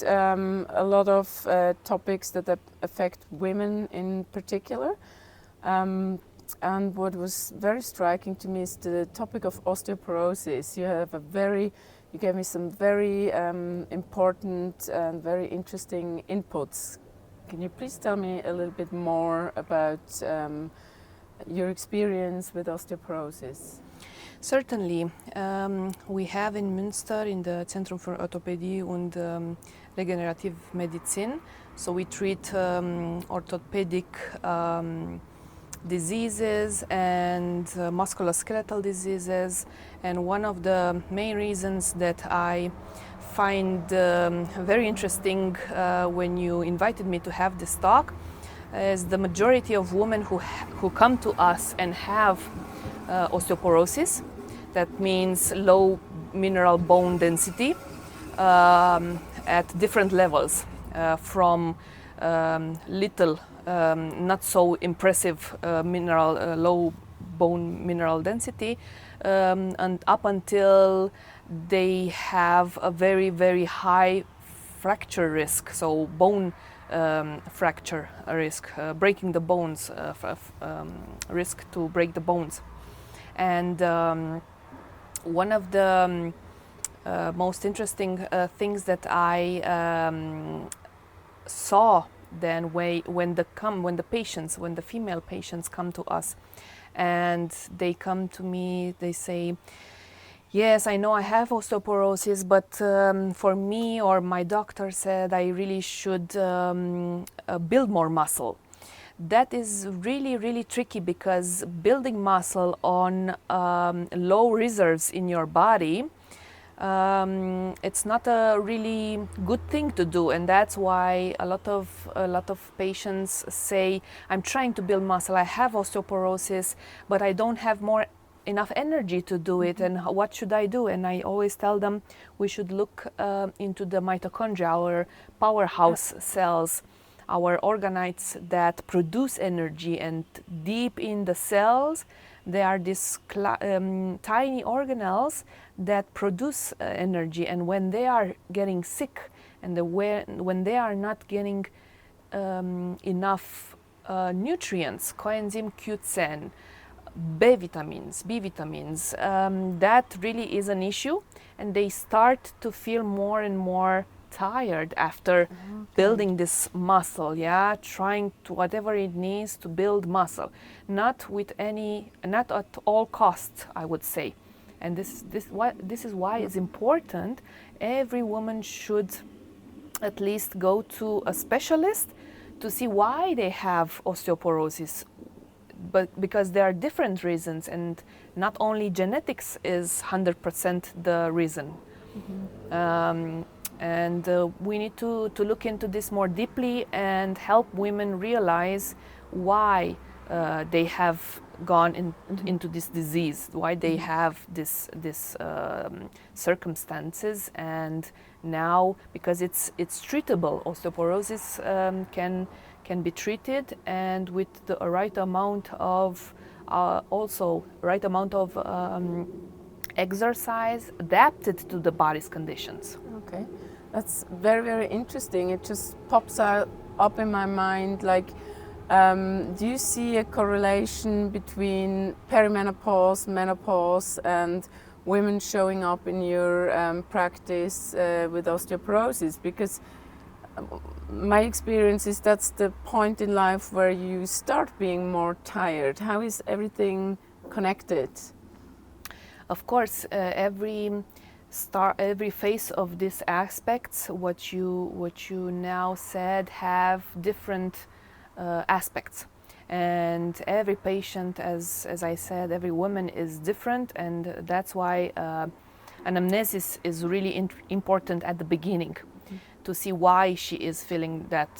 A lot of topics that affect women in particular. And what was very striking to me is the topic of osteoporosis. You gave me some very important and very interesting inputs. Can you please tell me a little bit more about your experience with osteoporosis? Certainly. We have in Münster in the Zentrum für Orthopädie und Regenerative Medicine, so we treat orthopedic diseases and musculoskeletal diseases, and one of the main reasons that I find very interesting when you invited me to have this talk is the majority of women who come to us and have osteoporosis. That means low mineral bone density at different levels, from little, not so impressive low bone mineral density, and up until they have a very, very high fracture risk, so bone fracture risk, breaking the bones, risk to break the bones. And one of the most interesting things that I saw then when the female patients come to us and they come to me, they say, yes, I know I have osteoporosis, but for me or my doctor said I really should build more muscle. That is really, really tricky, because building muscle on low reserves in your body, it's not a really good thing to do, and that's why a lot of patients say, I'm trying to build muscle, I have osteoporosis, but I don't have enough energy to do it, and what should I do? And I always tell them we should look into the mitochondria, our powerhouse cells, our organoids that produce energy, and deep in the cells there are these tiny organelles that produce energy, and when they are getting sick and when they are not getting enough nutrients, coenzyme Q10, B vitamins, that really is an issue, and they start to feel more and more tired after building this muscle, trying to whatever it needs to build muscle, not at all costs, I would say. And this is why it's important. Every woman should at least go to a specialist to see why they have osteoporosis, but because there are different reasons, and not only genetics is 100% the reason. And we need to look into this more deeply and help women realize why they have gone into this disease, why they have this circumstances. And now, because it's treatable, osteoporosis can be treated, and with the right amount of exercise adapted to the body's conditions. Okay, that's very, very interesting. It just pops up in my mind. Like, do you see a correlation between perimenopause, menopause, and women showing up in your practice with osteoporosis? Because my experience is that's the point in life where you start being more tired. How is everything connected? Of course, every phase of these aspects, what you now said, have different aspects, and every patient, as I said, every woman is different, and that's why anamnesis is really important at the beginning, to see why she is feeling that